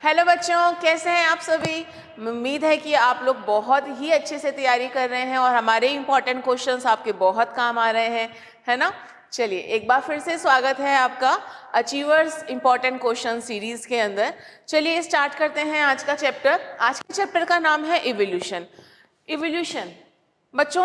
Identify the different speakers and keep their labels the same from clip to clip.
Speaker 1: Hello बच्चों, कैसे हैं आप सभी। उम्मीद है कि आप लोग बहुत ही अच्छे से तैयारी कर रहे हैं और हमारे इम्पोर्टेंट क्वेश्चंस आपके बहुत काम आ रहे हैं, है ना। चलिए एक बार फिर से स्वागत है आपका अचीवर्स इम्पोर्टेंट क्वेश्चन सीरीज के अंदर। चलिए स्टार्ट करते हैं आज का चैप्टर। आज के चैप्टर का नाम है इवोल्यूशन। इवोल्यूशन बच्चों,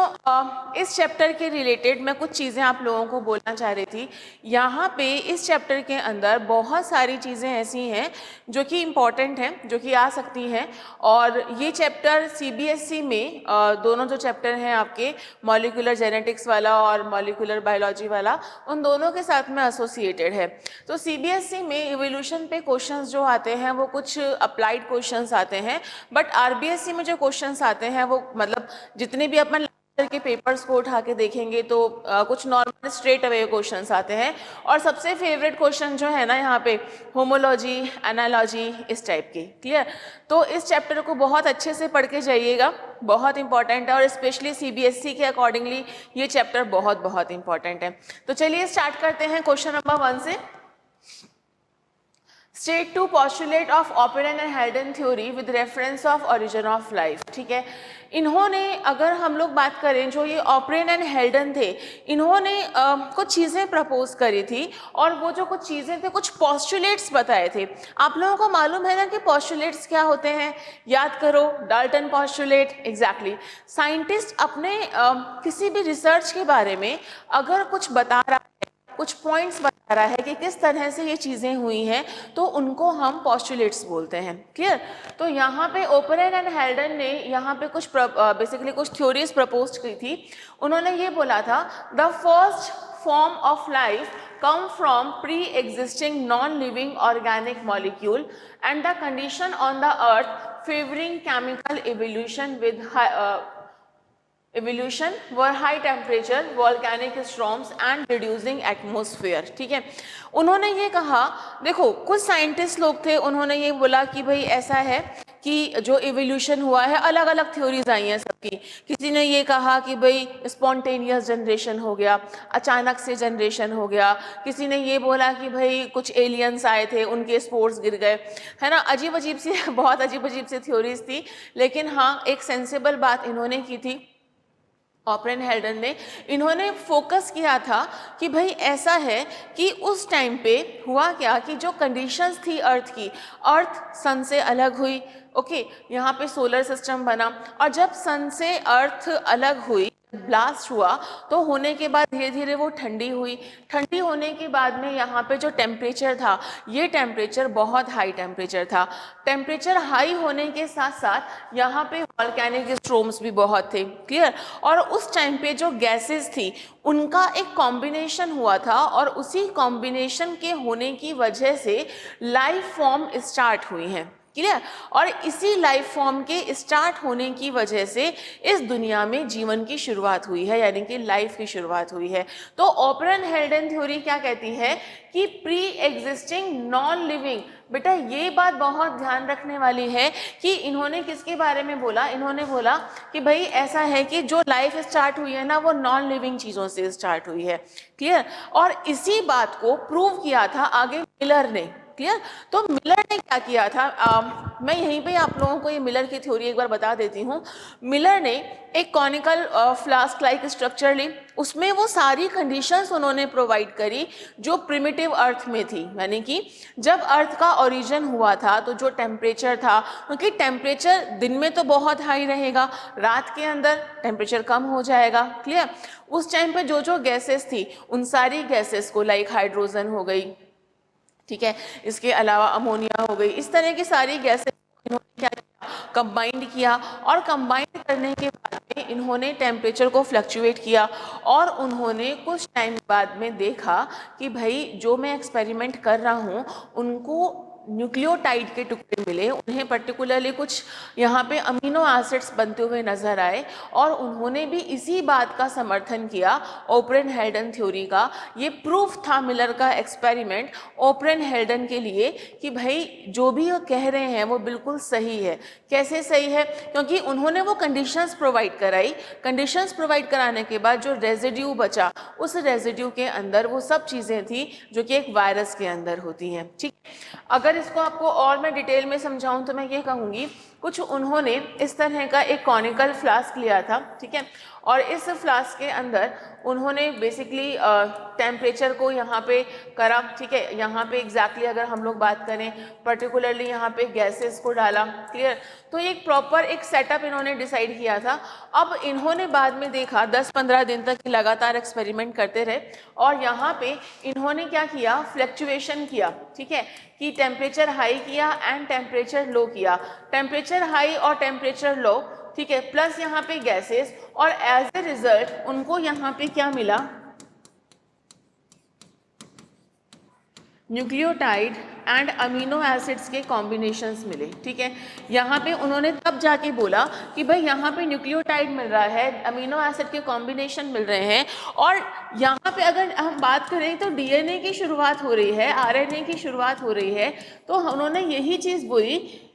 Speaker 1: इस चैप्टर के रिलेटेड मैं कुछ चीज़ें आप लोगों को बोलना चाह रही थी। यहाँ पे इस चैप्टर के अंदर बहुत सारी चीज़ें ऐसी हैं जो कि इम्पॉर्टेंट हैं, जो कि आ सकती हैं। और ये चैप्टर सीबीएसई में दोनों जो चैप्टर हैं आपके, मॉलिक्यूलर जेनेटिक्स वाला और मॉलिक्यूलर बायोलॉजी वाला, उन दोनों के साथ में एसोसिएटेड है। तो सीबीएसई में इवोल्यूशन पे क्वेश्चंस जो आते हैं वो कुछ अप्लाइड क्वेश्चंस आते हैं, बट आरबीएसई में जो क्वेश्चंस आते हैं वो मतलब जितने भी अपन के पेपर्स को उठा के देखेंगे तो कुछ नॉर्मल स्ट्रेट अवे क्वेश्चंस आते हैं। और सबसे फेवरेट क्वेश्चन जो है ना यहाँ पे, होमोलॉजी, एनालॉजी, इस टाइप के। क्लियर। तो इस चैप्टर को बहुत अच्छे से पढ़ के जाइएगा, बहुत इंपॉर्टेंट है और स्पेशली सीबीएसई के अकॉर्डिंगली ये चैप्टर बहुत बहुत इंपॉर्टेंट है। तो चलिए स्टार्ट करते हैं क्वेश्चन नंबर 1 से। State to postulate of Operan and Haldan theory with reference of origin of life। ठीक है, इन्होंने, अगर हम लोग बात करें, जो ये ऑपरेन एंड हेल्डन थे, इन्होंने कुछ चीज़ें प्रपोज करी थी और वो जो कुछ चीज़ें थे, कुछ पॉस्टुलेट्स बताए थे। आप लोगों को मालूम है ना कि पॉस्टुलेट्स क्या होते हैं, याद करो, डाल्टन पॉस्टुलेट। एग्जैक्टली, साइंटिस्ट अपने किसी भी रिसर्च के बारे में अगर कुछ बता रहा है, कुछ पॉइंट्स बता रहा है कि किस तरह से ये चीज़ें हुई हैं, तो उनको हम पॉस्टुलेट्स बोलते हैं। क्लियर। तो यहाँ पे ओपरेन एंड हेल्डन ने यहाँ पे कुछ बेसिकली कुछ थ्योरीज प्रपोज की थी। उन्होंने ये बोला था, the first form of life come from pre-existing non-living organic molecule and the condition on the earth favoring chemical evolution with evolution were high temperature, volcanic storms and reducing atmosphere। ठीक है, उन्होंने ये कहा, देखो कुछ साइंटिस्ट लोग थे, उन्होंने ये बोला कि भाई ऐसा है कि जो इवोल्यूशन हुआ है, अलग अलग थ्योरीज आई हैं सबकी। किसी ने ये कहा कि भाई स्पॉन्टेनियस जनरेशन हो गया, अचानक से जनरेशन हो गया। किसी ने ये बोला कि भाई कुछ एलियंस आए थे, उनके स्पोर्स गिर गए, है ना। अजीब अजीब सी बहुत अजीब अजीब सी थ्योरीज थी, लेकिन हाँ एक सेंसेबल बात इन्होंने की थी, ऑपरेन हेल्डन ने। इन्होंने फोकस किया था कि भाई ऐसा है कि उस टाइम पे हुआ क्या कि जो कंडीशंस थी अर्थ की, अर्थ सन से अलग हुई। ओके, यहाँ पे सोलर सिस्टम बना और जब सन से अर्थ अलग हुई, ब्लास्ट हुआ, तो होने के बाद धीरे धीरे वो ठंडी हुई। ठंडी होने के बाद में यहाँ पे जो टेम्परेचर था, ये टेम्परेचर बहुत हाई टेम्परेचर था। टेम्परेचर हाई होने के साथ साथ यहाँ पे वॉल्केनिक स्ट्रोम्स भी बहुत थे। क्लियर। और उस टाइम पे जो गैसेस थी उनका एक कॉम्बिनेशन हुआ था और उसी कॉम्बिनेशन के होने की वजह से लाइफ फॉर्म स्टार्ट हुई हैं। क्लियर। और इसी लाइफ फॉर्म के स्टार्ट होने की वजह से इस दुनिया में जीवन की शुरुआत हुई है, यानी कि लाइफ की शुरुआत हुई है। तो ओपरेन हेल्डन थ्योरी क्या कहती है कि प्री एग्जिस्टिंग नॉन लिविंग, बेटा ये बात बहुत ध्यान रखने वाली है कि इन्होंने किसके बारे में बोला, इन्होंने बोला कि भाई ऐसा है कि जो लाइफ स्टार्ट हुई है ना, वो नॉन लिविंग चीज़ों से स्टार्ट हुई है। क्लियर। और इसी बात को प्रूव किया था आगे मिलर ने। क्लियर। तो मिलर ने क्या किया था, मैं यहीं पे आप लोगों को ये मिलर की थ्योरी एक बार बता देती हूँ। मिलर ने एक कॉनिकल फ्लास्क लाइक स्ट्रक्चर ली, उसमें वो सारी कंडीशंस उन्होंने प्रोवाइड करी जो प्रिमिटिव अर्थ में थी, यानी कि जब अर्थ का ओरिजिन हुआ था तो जो टेम्परेचर था, क्योंकि टेम्परेचर दिन में तो बहुत हाई रहेगा, रात के अंदर टेम्परेचर कम हो जाएगा। क्लियर। उस टाइम पे जो जो गैसेस थी, उन सारी गैसेस को, लाइक हाइड्रोजन हो गई, ठीक है, इसके अलावा अमोनिया हो गई, इस तरह की सारी गैसेस इन्होंने क्या किया, कंबाइंड किया। और कंबाइंड करने के बाद में इन्होंने टेम्परेचर को फ्लक्चुएट किया और उन्होंने कुछ टाइम बाद में देखा कि भाई जो मैं एक्सपेरिमेंट कर रहा हूँ उनको न्यूक्लियोटाइड के टुकड़े मिले, उन्हें पर्टिकुलरली कुछ यहाँ पे अमीनो एसिड्स बनते हुए नजर आए और उन्होंने भी इसी बात का समर्थन किया, ओपरेन हेल्डन थ्योरी का। ये प्रूफ था मिलर का एक्सपेरिमेंट ओपरेन हेल्डन के लिए कि भाई जो भी वो कह रहे हैं वो बिल्कुल सही है। कैसे सही है, क्योंकि उन्होंने वो कंडीशंस प्रोवाइड कराई। कंडीशंस प्रोवाइड कराने के बाद जो रेजिड्यू बचा, उस रेजिड्यू के अंदर वो सब चीज़ें थी जो कि एक वायरस के अंदर होती हैं। ठीक, अगर अगर इसको आपको और मैं डिटेल में समझाऊं तो मैं ये कहूँगी, कुछ उन्होंने इस तरह का एक कॉनिकल फ्लास्क लिया था, ठीक है, और इस फ्लास्क के अंदर उन्होंने बेसिकली टेम्परेचर को यहाँ पे करा, ठीक है, यहाँ पे एग्जैक्टली अगर हम लोग बात करें पर्टिकुलरली यहाँ पे गैसेस को डाला, क्लियर। तो एक प्रॉपर एक सेटअप इन्होंने डिसाइड किया था। अब इन्होंने बाद में देखा 10-15 दिन तक लगातार एक्सपेरिमेंट करते रहे और यहाँ पे इन्होंने क्या किया, फ्लक्चुएशन किया, ठीक है, कि टेम्परेचर हाई किया एंड टेम्परेचर लो किया, टेम्परेचर हाई और टेम्परेचर लो, ठीक है, प्लस यहाँ पे गैसेस, और एज ए रिजल्ट उनको यहाँ पे क्या मिला, न्यूक्लियोटाइड एंड अमीनो एसिड्स के कॉम्बिनेशंस मिले, ठीक है। यहाँ पे उन्होंने तब जाके बोला कि भाई यहाँ पे न्यूक्लियोटाइड मिल रहा है, अमीनो एसिड के कॉम्बिनेशन मिल रहे हैं, और यहाँ पे अगर हम बात करें तो डीएनए की शुरुआत हो रही है, आरएनए की शुरुआत हो रही है। तो उन्होंने यही चीज़ बोली,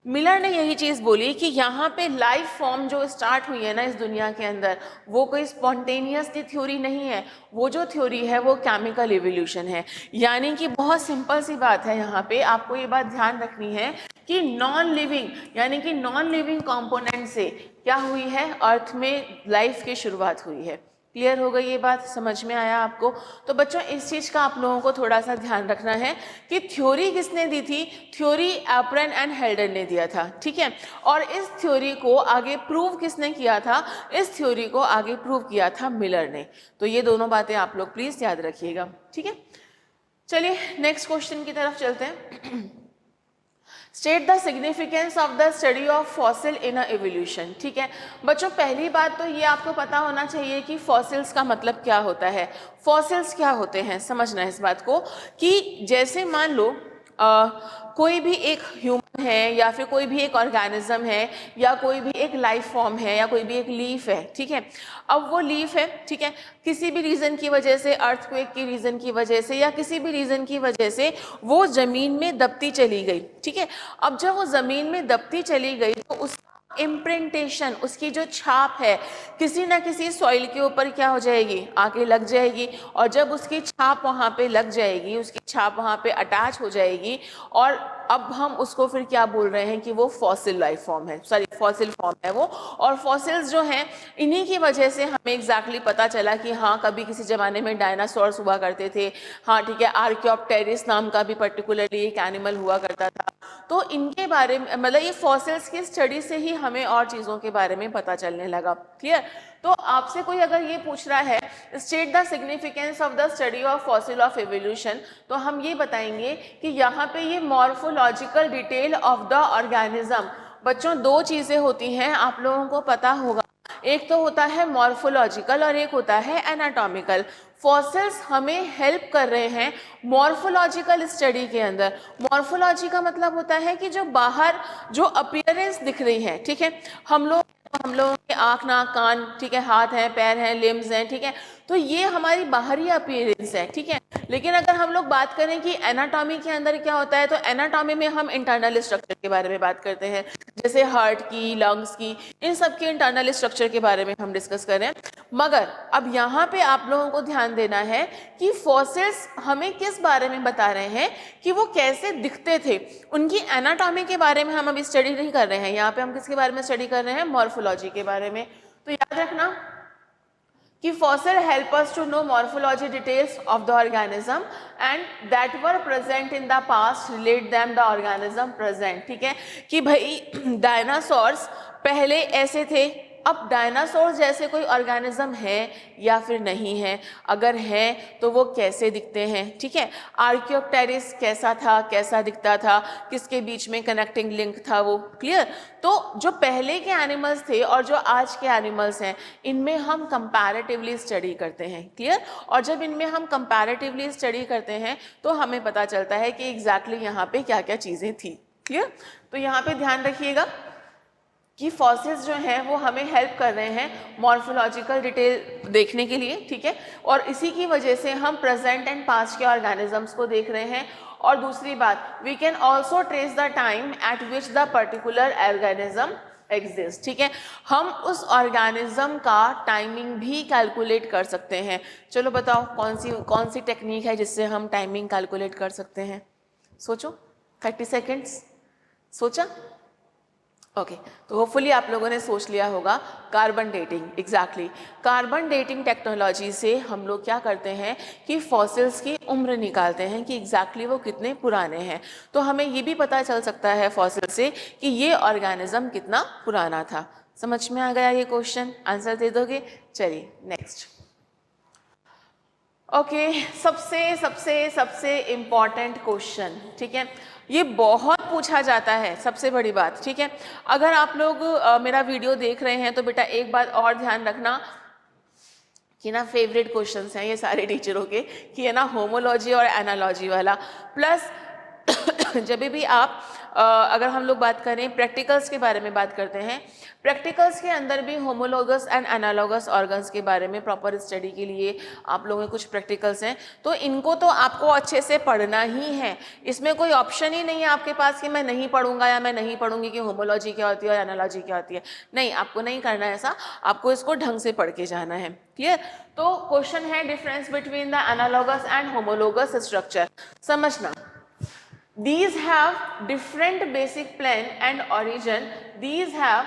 Speaker 1: मिलर ने यही चीज़ बोली कि यहाँ पे लाइफ फॉर्म जो स्टार्ट हुई है ना इस दुनिया के अंदर, वो कोई स्पॉन्टेनियसली थ्योरी नहीं है, वो जो थ्योरी है वो केमिकल इवोल्यूशन है। यानी कि बहुत सिंपल सी बात है, यहाँ पे आपको ये बात ध्यान रखनी है कि नॉन लिविंग यानी कि नॉन लिविंग कंपोनेंट से क्या हुई है, अर्थ में लाइफ की शुरुआत हुई है। क्लियर हो गई ये बात, समझ में आया आपको? तो बच्चों इस चीज़ का आप लोगों को थोड़ा सा ध्यान रखना है कि थ्योरी किसने दी थी, थ्योरी एप्रन एंड हेल्डर ने दिया था, ठीक है, और इस थ्योरी को आगे प्रूव किसने किया था, इस थ्योरी को आगे प्रूव किया था मिलर ने। तो ये दोनों बातें आप लोग प्लीज याद रखिएगा, ठीक है। चलिए नेक्स्ट क्वेश्चन की तरफ चलते हैं। State the significance of the study of fossil in a evolution, ठीक है बच्चों। पहली बात तो ये आपको पता होना चाहिए कि फॉसिल्स का मतलब क्या होता है, फॉसिल्स क्या होते हैं, समझना है इस बात को कि जैसे मान लो कोई भी एक ह्यूमन है या फिर कोई भी एक ऑर्गेनिज्म है या कोई भी एक लाइफ फॉर्म है या कोई भी एक लीफ है, ठीक है। अब वो लीफ है, ठीक है, किसी भी रीज़न की वजह से, अर्थक्वेक की रीज़न की वजह से या किसी भी रीज़न की वजह से वो ज़मीन में दबती चली गई, ठीक है। अब जब वो ज़मीन में दबती चली गई तो उस इम्प्रिंटेशन, उसकी जो छाप है किसी ना किसी सॉइल के ऊपर क्या हो जाएगी, आके लग जाएगी, और जब उसकी छाप वहाँ पे लग जाएगी, उसकी छाप वहाँ पे अटैच हो जाएगी, और अब हम उसको फिर क्या बोल रहे हैं कि वो फॉसिल लाइफ फॉर्म है, सॉरी फॉसिल फॉर्म है वो। और फॉसिल्स जो हैं इन्हीं की वजह से हमें एग्जैक्टली पता चला कि हाँ कभी किसी ज़माने में डायनासोर्स हुआ करते थे, हाँ ठीक है, आर्कियोप्टेरिस नाम का भी पर्टिकुलरली एक एनिमल हुआ करता था। तो इनके बारे में मतलब ये फॉसिल्स की स्टडी से ही हमें और चीज़ों के बारे में पता चलने लगा, क्लियर। तो आपसे कोई अगर ये पूछ रहा है state the significance of the study of fossil of evolution, तो हम ये बताएंगे कि यहाँ पे ये morphological detail of the organism. बच्चों दो चीज़ें होती हैं, आप लोगों को पता होगा, एक तो होता है मॉर्फोलॉजिकल और एक होता है एनाटॉमिकल। फॉसिल्स हमें हेल्प कर रहे हैं मॉर्फोलॉजिकल स्टडी के अंदर। मॉर्फोलॉजी का मतलब होता है कि जो बाहर जो अपीयरेंस दिख रही है, ठीक है, हम लोगों के आँख नाक कान, ठीक है, हाथ हैं पैर हैं लिम्स हैं, ठीक है, तो ये हमारी बाहरी अपीयरेंस है, ठीक है। लेकिन अगर हम लोग बात करें कि एनाटॉमी के अंदर क्या होता है, तो एनाटॉमी में हम इंटरनल स्ट्रक्चर के बारे में बात करते हैं, जैसे हार्ट की, लंग्स की, इन सब के इंटरनल स्ट्रक्चर के बारे में हम डिस्कस कर रहे हैं। मगर अब यहाँ पे आप लोगों को ध्यान देना है कि फॉसिल्स हमें किस बारे में बता रहे हैं कि वो कैसे दिखते थे, उनकी एनाटॉमी के बारे में हम अभी स्टडी नहीं कर रहे हैं। यहाँ पे हम किसके बारे में स्टडी कर रहे हैं, मॉर्फोलॉजी के बारे में। तो याद रखना कि fossil help us to know morphology details of the organism and that were present in the past relate them the organism present, ठीक है, कि भाई डायनासोर्स पहले ऐसे थे, अब डायनासोर जैसे कोई ऑर्गेनिज्म है या फिर नहीं है, अगर है तो वो कैसे दिखते हैं, ठीक है। आर्कियोप्टेरिस कैसा था, कैसा दिखता था, किसके बीच में कनेक्टिंग लिंक था, वो क्लियर। तो जो पहले के एनिमल्स थे और जो आज के एनिमल्स हैं इनमें हम कंपैरेटिवली स्टडी करते हैं, क्लियर। और जब इनमें हम कंपैरेटिवली स्टडी करते हैं तो हमें पता चलता है कि एग्जैक्टली यहाँ पे क्या क्या चीज़ें थी, क्लियर। तो यहाँ पे ध्यान रखिएगा कि फॉसिल्स जो हैं वो हमें हेल्प कर रहे हैं मॉर्फोलॉजिकल डिटेल देखने के लिए, ठीक है, और इसी की वजह से हम प्रेजेंट एंड पास्ट के ऑर्गेनिजम्स को देख रहे हैं। और दूसरी बात, we can also trace the time at which the particular organism exist, ठीक है, हम उस ऑर्गेनिज्म का टाइमिंग भी कैलकुलेट कर सकते हैं। चलो बताओ कौन सी टेक्निक है जिससे हम टाइमिंग कैलकुलेट कर सकते हैं, सोचो। 30 सेकेंड्स सोचा? ओके, तो होपफुली आप लोगों ने सोच लिया होगा। Carbon dating, exactly carbon dating technology से हम लोग क्या करते हैं कि फॉसिल्स की उम्र निकालते हैं कि एग्जैक्टली वो कितने पुराने हैं। तो हमें ये भी पता चल सकता है फॉसिल से कि ये ऑर्गेनिज्म कितना पुराना था। समझ में आ गया ये क्वेश्चन? आंसर दे दोगे? चलिए नेक्स्ट। ओके, सबसे सबसे सबसे इम्पॉर्टेंट क्वेश्चन, ठीक है, ये बहुत पूछा जाता है, सबसे बड़ी बात, ठीक है। अगर आप लोग मेरा वीडियो देख रहे हैं तो बेटा एक बात और ध्यान रखना कि ना फेवरेट क्वेश्चंस हैं ये सारे टीचरों के, कि है ना होमोलॉजी और एनालॉजी वाला। प्लस जब भी आप अगर हम लोग बात करें प्रैक्टिकल्स के बारे में बात करते हैं, प्रैक्टिकल्स के अंदर भी होमोलॉगस एंड एनालॉगस ऑर्गन्स के बारे में प्रॉपर स्टडी के लिए आप लोगों के कुछ प्रैक्टिकल्स हैं, तो इनको तो आपको अच्छे से पढ़ना ही है। इसमें कोई ऑप्शन ही नहीं है आपके पास कि मैं नहीं पढ़ूंगा या मैं नहीं पढ़ूंगी कि होमोलॉजी क्या होती है और एनालॉजी क्या होती है। नहीं, आपको नहीं करना है ऐसा, आपको इसको ढंग से पढ़ के जाना है। क्लियर? तो क्वेश्चन है difference between the analogous and homologous structure. समझना, these have different basic plan and origin, these have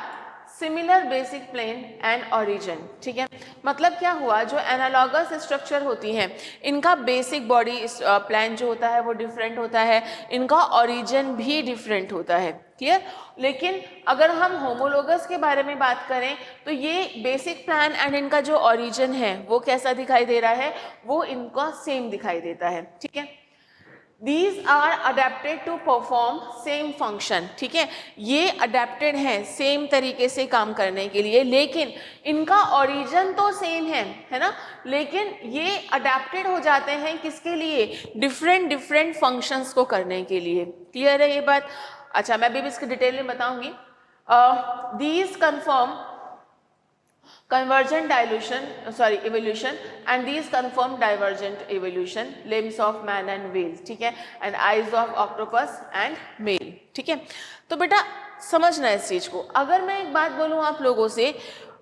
Speaker 1: similar basic plan and origin। ठीक है, मतलब क्या हुआ, जो एनालॉगस स्ट्रक्चर होती हैं इनका बेसिक बॉडी प्लान जो होता है वो डिफरेंट होता है, इनका ओरिजिन भी डिफरेंट होता है। क्लियर? लेकिन अगर हम होमोलॉगस के बारे में बात करें तो ये बेसिक प्लान एंड इनका जो ओरिजिन है वो कैसा दिखाई दे रहा है, वो इनका सेम दिखाई देता है। ठीक है, These are adapted to perform same function। ठीक है, ये adapted हैं सेम तरीके से काम करने के लिए, लेकिन इनका origin तो सेम है ना, लेकिन ये adapted हो जाते हैं किसके लिए? डिफरेंट functions को करने के लिए। क्लियर है ये बात? अच्छा, मैं भी इसकी डिटेल में बताऊंगी। These confirm convergent evolution and these confirm divergent evolution, limbs of man and whale, ठीक है, and eyes of octopus and male। ठीक है, तो बेटा समझना इस चीज को। अगर मैं एक बात बोलूं आप लोगों से,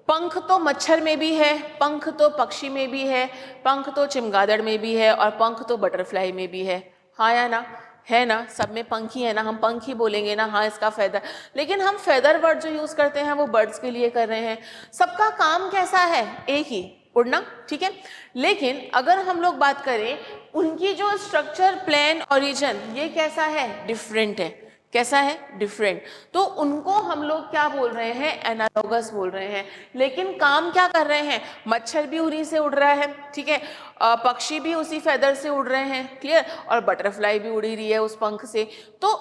Speaker 1: पंख तो मच्छर में भी है, पंख तो पक्षी में भी है, पंख तो चमगादड़ में भी है और पंख तो बटरफ्लाई में भी है। हाँ या ना? है ना? सब में पंख ही है ना, हम पंख ही बोलेंगे ना। हाँ, इसका फेदर, लेकिन हम फेदर वर्ड जो यूज करते हैं वो बर्ड्स के लिए कर रहे हैं। सबका काम कैसा है? एक ही, उड़ना। ठीक है, लेकिन अगर हम लोग बात करें उनकी जो स्ट्रक्चर, प्लान, ओरिजिन, ये कैसा है? डिफरेंट है। कैसा है? डिफरेंट। तो उनको हम लोग क्या बोल रहे हैं? एनालॉगस बोल रहे हैं। लेकिन काम क्या कर रहे हैं? मच्छर भी उन्हीं से उड़ रहा है, ठीक है, पक्षी भी उसी फेदर से उड़ रहे हैं। क्लियर? और बटरफ्लाई भी उड़ ही रही है उस पंख से। तो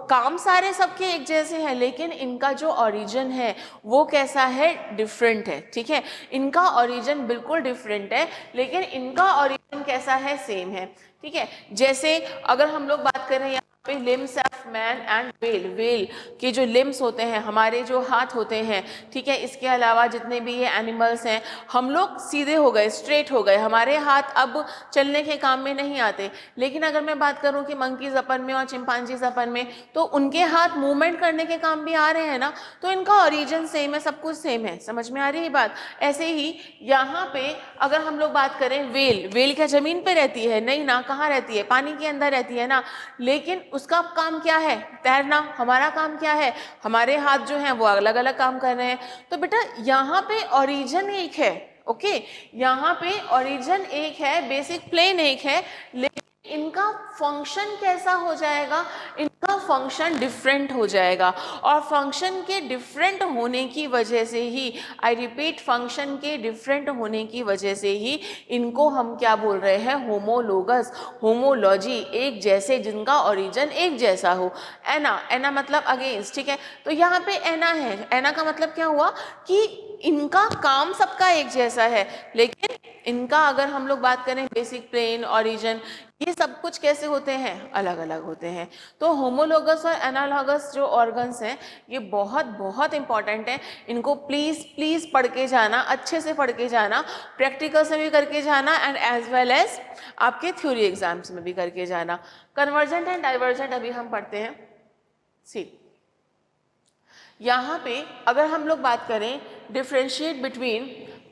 Speaker 1: काम सारे सबके एक जैसे हैं, लेकिन इनका जो ओरिजिन है वो कैसा है? डिफरेंट है। ठीक है, इनका ओरिजिन बिल्कुल डिफरेंट है, लेकिन इनका ओरिजिन कैसा है? सेम है। ठीक है, जैसे अगर हम लोग बात करें यहाँ पे limbs of man and whale, whale के जो लिम्स होते हैं, हमारे जो हाथ होते हैं, ठीक है, इसके अलावा जितने भी ये एनिमल्स हैं, हम लोग सीधे हो गए, स्ट्रेट हो गए, हमारे हाथ अब चलने के काम में नहीं आते। लेकिन अगर मैं बात करूं कि मंकीज अपन में और चिंपांजीज अपन में, तो उनके हाथ मूवमेंट करने के काम भी आ रहे हैं ना, तो इनका ओरिजिन सेम है, सब कुछ सेम है। समझ में आ रही है बात? ऐसे ही यहाँ पे अगर हम लोग बात करें व्हेल, व्हेल क्या जमीन पे रहती है? नहीं ना, कहाँ रहती है? पानी के अंदर रहती है ना, लेकिन उसका काम क्या है? तैरना। हमारा काम क्या है? हमारे हाथ जो हैं वो अलग अलग काम कर रहे हैं। तो बेटा यहाँ पे ओरिजिन एक है, ओके, यहाँ पे ओरिजिन एक है, बेसिक प्लेन एक है, लेकिन इनका फंक्शन कैसा हो जाएगा? इनका फंक्शन डिफरेंट हो जाएगा। और फंक्शन के डिफरेंट होने की वजह से ही, आई रिपीट, फंक्शन के डिफरेंट होने की वजह से ही इनको हम क्या बोल रहे हैं? होमोलोगस, होमोलॉजी, एक जैसे, जिनका ओरिजिन एक जैसा हो। एना, एना मतलब अगेंस्ट। ठीक है, तो यहाँ पे एना है, एना का मतलब क्या हुआ कि इनका काम सबका एक जैसा है, लेकिन इनका अगर हम लोग बात करें बेसिक प्लेन, ओरिजिन, ये सब कुछ कैसे होते हैं? अलग अलग होते हैं। तो होमोलोगस और एनालॉगस जो ऑर्गन्स हैं ये बहुत बहुत इंपॉर्टेंट है। इनको प्लीज प्लीज पढ़ के जाना, अच्छे से पढ़ के जाना, प्रैक्टिकल से भी करके जाना एंड एज वेल एज आपके थ्योरी एग्जाम्स में भी करके जाना। कन्वर्जेंट एंड डाइवर्जेंट अभी हम पढ़ते हैं। सी, यहाँ पे अगर हम लोग बात करें differentiate between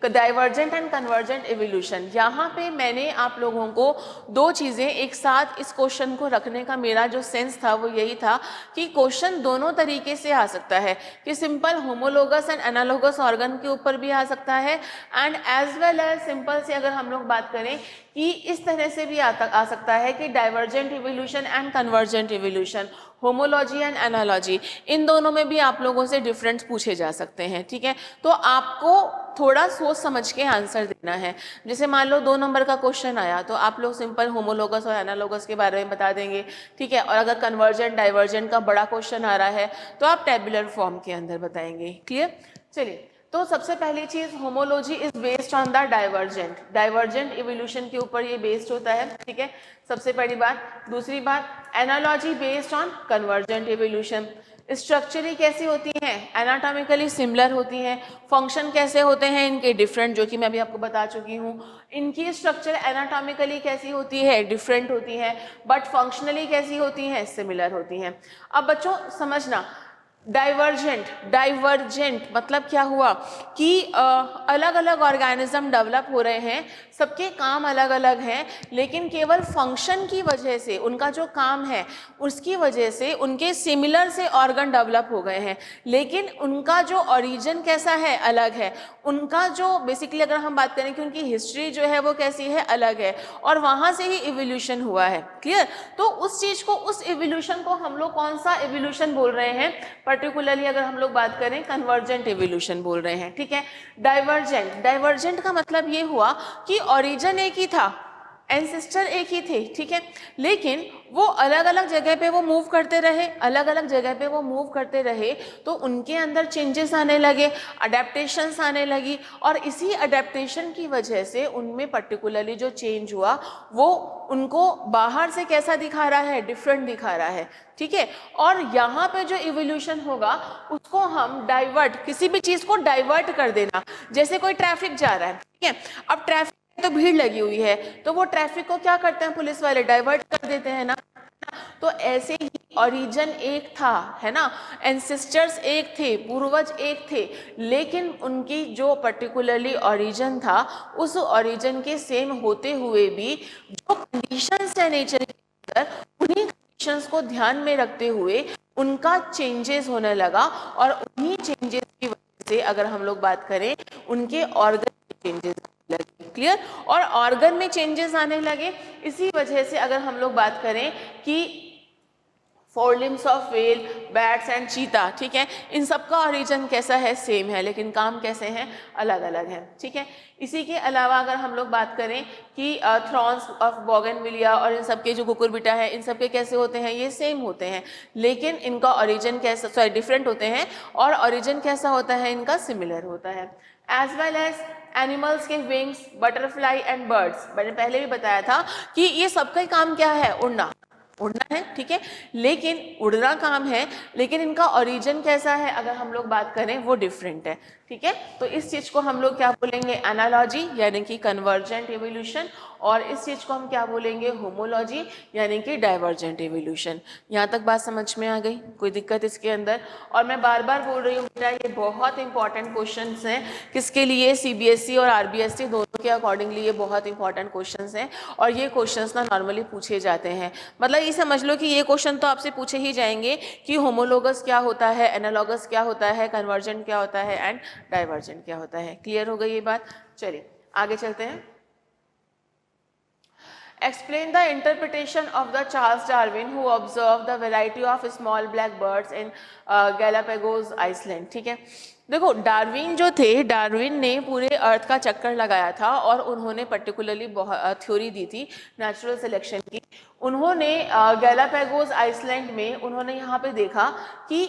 Speaker 1: divergent and convergent evolution. यहाँ पे मैंने आप लोगों को दो चीज़ें एक साथ इस क्वेश्चन को रखने का मेरा जो सेंस था वो यही था कि क्वेश्चन दोनों तरीके से आ सकता है, कि simple homologous and analogous organ के ऊपर भी आ सकता है, and as well as simple से अगर हम लोग बात करें कि इस तरह से भी आ सकता है कि divergent evolution and convergent evolution, homology and analogy, इन दोनों में भी आप लोगों से डिफरेंस पूछे जा सकते हैं। ठीक है, तो आपको थोड़ा सोच समझ के आंसर देना है। जैसे मान लो 2 नंबर का क्वेश्चन आया तो आप लोग सिंपल होमोलोगस और एनालोगस के बारे में बता देंगे। ठीक है, और अगर कन्वर्जेंट डाइवर्जेंट का बड़ा क्वेश्चन आ रहा है तो आप टेबुलर फॉर्म के अंदर बताएंगे। क्लियर? चलिए, तो सबसे पहली चीज, homology is based on the divergent, divergent evolution के ऊपर ये बेस्ड होता है। ठीक है, सबसे पहली बात। दूसरी बात, analogy based on convergent evolution. Structurally कैसी होती हैं? एनाटॉमिकली सिमिलर होती हैं। फंक्शन कैसे होते हैं इनके? डिफरेंट, जो कि मैं अभी आपको बता चुकी हूँ। इनकी स्ट्रक्चर एनाटॉमिकली कैसी होती है? डिफरेंट होती है, बट फंक्शनली कैसी होती हैं? सिमिलर होती हैं। अब बच्चों समझना, डाइवर्जेंट, डाइवर्जेंट मतलब क्या हुआ कि अलग अलग ऑर्गेनिज्म डेवलप हो रहे हैं, सबके काम अलग अलग हैं, लेकिन केवल फंक्शन की वजह से, उनका जो काम है उसकी वजह से उनके सिमिलर से ऑर्गन डेवलप हो गए हैं, लेकिन उनका जो ओरिजिन कैसा है? अलग है। उनका जो बेसिकली अगर हम बात करें कि उनकी हिस्ट्री जो है वो कैसी है? अलग है, और वहाँ से ही इवोल्यूशन हुआ है। क्लियर? तो उस चीज़ को, उस इवोल्यूशन को हम लोग कौन सा इवोल्यूशन बोल रहे हैं? पर्टिकुलरली अगर हम लोग बात करें कन्वर्जेंट इवोल्यूशन बोल रहे हैं। ठीक है, डाइवर्जेंट, डाइवर्जेंट का मतलब ये हुआ कि ओरिजिन एक ही था, एंसेस्टर एक ही थे। ठीक है, लेकिन वो अलग अलग जगह पे वो मूव करते रहे, अलग अलग जगह पे वो मूव करते रहे, तो उनके अंदर चेंजेस आने लगे, अडेप्टेशंस आने लगी, और इसी अडेप्टेशन की वजह से उनमें पर्टिकुलरली जो चेंज हुआ वो उनको बाहर से कैसा दिखा रहा है? डिफरेंट दिखा रहा है। ठीक है, और यहाँ पे जो इवोल्यूशन होगा उसको हम डाइवर्ट, किसी भी चीज़ को डाइवर्ट कर देना। जैसे कोई ट्रैफिक जा रहा है, ठीक है, अब ट्रैफिक तो भीड़ लगी हुई है, तो वो ट्रैफिक को क्या करते हैं पुलिस वाले? डाइवर्ट कर देते हैं ना। तो ऐसे ही ओरिजिन एक था, है ना, एंसेस्टर्स एक थे, पूर्वज एक थे, लेकिन उनकी जो पर्टिकुलरली ओरिजिन था, उस ओरिजिन के सेम होते हुए भी जो कंडीशंस है नेचर के अंदर, उन्हीं कंडीशंस को ध्यान में रखते हुए उनका चेंजेस होने लगा, और उन्हीं चेंजेस की वजह से अगर हम लोग बात करें उनके ऑर्गन चेंजेस लगे। क्लियर? और ऑर्गन में चेंजेस आने लगे, इसी वजह से अगर हम लोग बात करें कि four limbs of whale, bats and चीता, ठीक है, इन सब का ओरिजिन कैसा है? सेम है, लेकिन काम कैसे हैं? अलग अलग है। ठीक है, इसी के अलावा अगर हम लोग बात करें कि थ्रॉन्स ऑफ बोगनविलिया और इन सब के जो कुकुरबिटा है, इन सब के कैसे होते हैं? ये सेम होते हैं, लेकिन इनका ओरिजिन कैसा, सॉरी डिफरेंट होते हैं, और ओरिजिन कैसा होता है इनका? सिमिलर होता है। एज वेल एज एनिमल्स के विंग्स, बटरफ्लाई एंड बर्ड्स, मैंने पहले भी बताया था कि ये सबका काम क्या है? उड़ना, उड़ना है। ठीक है, लेकिन उड़ना काम है, लेकिन इनका ओरिजिन कैसा है अगर हम लोग बात करें? वो डिफरेंट है। ठीक है, तो इस चीज को हम लोग क्या बोलेंगे? एनालॉजी यानी कि कन्वर्जेंट इवोल्यूशन, और इस चीज को हम क्या बोलेंगे? होमोलॉजी यानी कि डाइवर्जेंट इवोल्यूशन। यहाँ तक बात समझ में आ गई? कोई दिक्कत इसके अंदर? और मैं बार बार बोल रही हूँ बेटा, ये बहुत इंपॉर्टेंट क्वेश्चंस हैं। किसके लिए? सीबीएसई और आरबीएसई दोनों के अकॉर्डिंगली ये बहुत इंपॉर्टेंट क्वेश्चंस हैं, और ये क्वेश्चंस ना नॉर्मली पूछे जाते हैं। मतलब ये समझ लो कि ये क्वेश्चन तो आपसे पूछे ही जाएंगे कि होमोलोगस क्या होता है, एनालॉगस क्या होता है, कन्वर्जेंट क्या होता है, एंड डाइवर्जेंट क्या होता है। क्लियर हो गई ये बात? चलिए आगे चलते हैं। Explain the interpretation of the Charles Darwin who observed the variety of small black birds in Galapagos Island। ठीक है, देखो डार्विन जो थे, डार्विन ने पूरे अर्थ का चक्कर लगाया था, और उन्होंने पर्टिकुलरली थ्योरी दी थी नेचुरल सिलेक्शन की। उन्होंने गैलापागोस आइसलैंड में उन्होंने यहाँ पे देखा कि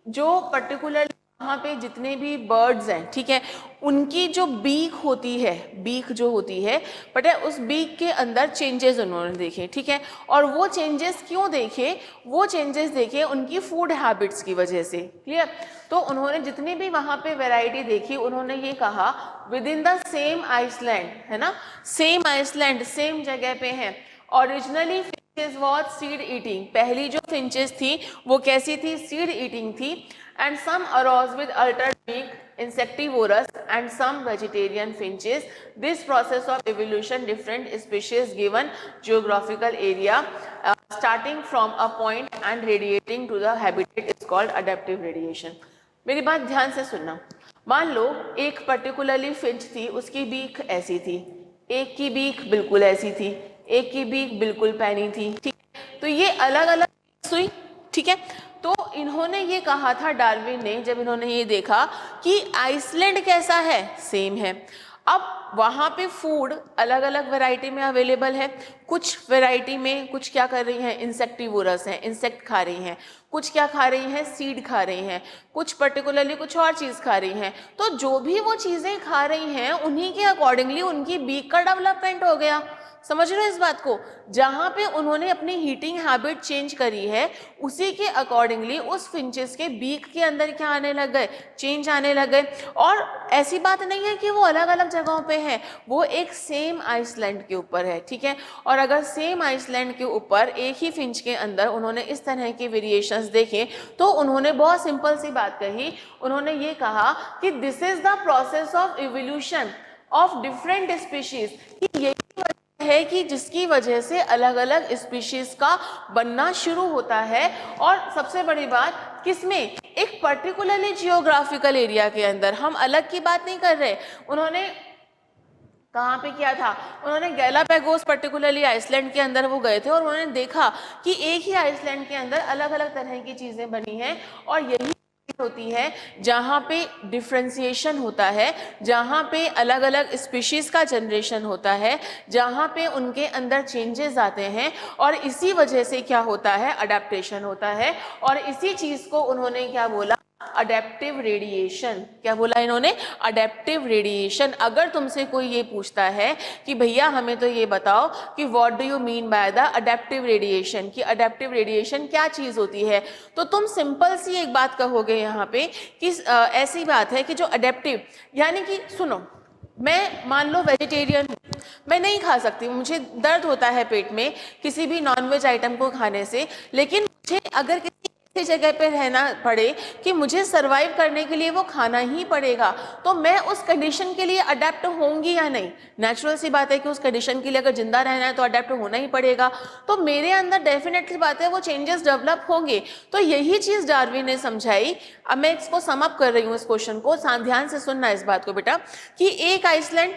Speaker 1: जो पर्टिकुलर वहाँ पे जितने भी बर्ड्स हैं, ठीक है, उनकी जो बीक होती है, बीक जो होती है, बट उस बीक के अंदर चेंजेस उन्होंने देखे। ठीक है, और वो चेंजेस क्यों देखे? वो चेंजेस देखे उनकी फूड हैबिट्स की वजह से। क्लियर? तो उन्होंने जितनी भी वहाँ पे वैरायटी देखी, उन्होंने ये कहा within the same island, है ना, सेम आइसलैंड, सेम जगह पे है, originally finches was seed eating, पहली जो फिंचेस थी वो कैसी थी, सीड ईटिंग थी. And some arose with altered beak insectivorous and some vegetarian finches. This process of evolution, different species given geographical area starting from a point and radiating to the habitat is called adaptive radiation. मेरी बात ध्यान से सुनना. मान लो एक particularly Finch थी, उसकी beak ऐसी थी, एक की बीक बिल्कुल ऐसी थी, एक की बीक बिल्कुल पैनी थी. ठीक है, तो ये अलग अलग हुई. ठीक है, तो इन्होंने ये कहा था, डार्विन ने, जब इन्होंने ये देखा कि आइसलैंड कैसा है, सेम है. अब वहाँ पे फूड अलग अलग वैरायटी में अवेलेबल है. कुछ वैरायटी में कुछ क्या कर रही हैं, इंसेक्टिवोरस हैं, इंसेक्ट खा रही हैं. कुछ क्या खा रही हैं, सीड खा रही हैं. कुछ पर्टिकुलरली कुछ और चीज़ खा रही हैं. तो जो भी वो चीज़ें खा रही हैं उन्हीं के अकॉर्डिंगली उनकी बीक का डेवलपमेंट हो गया. समझ रहे हो इस बात को. जहाँ पे उन्होंने अपनी हीटिंग हैबिट चेंज करी है, उसी के अकॉर्डिंगली उस फिंचेस के बीक के अंदर क्या आने लग गए, चेंज आने लग गए. और ऐसी बात नहीं है कि वो अलग अलग जगहों पे है, वो एक सेम आइसलैंड के ऊपर है. ठीक है, और अगर सेम आइसलैंड के ऊपर एक ही फिंच के अंदर उन्होंने इस तरह के वेरिएशंस देखे, तो उन्होंने बहुत सिंपल सी बात कही. उन्होंने ये कहा कि this is the process of evolution of different species. यही है कि जिसकी वजह से अलग अलग स्पीशीज का बनना शुरू होता है. और सबसे बड़ी बात किसमें, एक पर्टिकुलरली जियोग्राफिकल एरिया के अंदर. हम अलग की बात नहीं कर रहे. उन्होंने कहाँ पे किया था, उन्होंने गैलापागोस पर्टिकुलरली आइसलैंड के अंदर वो गए थे और उन्होंने देखा कि एक ही आइसलैंड के अंदर अलग अलग तरह की चीजें बनी हैं. और यही होती है जहाँ पे डिफ्रेंसिएशन होता है, जहाँ पे अलग अलग स्पीशीज का जनरेशन होता है, जहाँ पे उनके अंदर चेंजेस आते हैं. और इसी वजह से क्या होता है, अडेप्टेशन होता है. और इसी चीज को उन्होंने क्या बोला, अडेप्टिव रेडिएशन. क्या बोला इन्होंने, अडेप्टिव रेडिएशन. अगर तुमसे कोई ये पूछता है कि भैया हमें तो ये बताओ कि what do you mean by the adaptive radiation, कि अडेप्टिव रेडिएशन क्या चीज़ होती है, तो तुम सिंपल सी एक बात कहोगे यहाँ पे कि ऐसी बात है कि जो अडेप्टिव, यानी कि सुनो, मैं मान लो वेजिटेरियन हूँ, मैं नहीं खा सकती, मुझे दर्द होता है पेट में किसी भी नॉनवेज आइटम को खाने से. लेकिन मुझे अगर किसी ऐसी जगह पे रहना पड़े कि मुझे सरवाइव करने के लिए वो खाना ही पड़ेगा, तो मैं उस कंडीशन के लिए अडेप्ट होंगी या नहीं. नेचुरल सी बात है कि उस कंडीशन के लिए अगर जिंदा रहना है तो अडेप्ट होना ही पड़ेगा. तो मेरे अंदर डेफिनेटली बात है वो चेंजेस डेवलप होंगे. तो यही चीज़ डार्विन ने समझाई. अब मैं इसको सम अप कर रही हूँ इस क्वेश्चन को, ध्यान से सुनना इस बात को बेटा, कि एक आइसलैंड,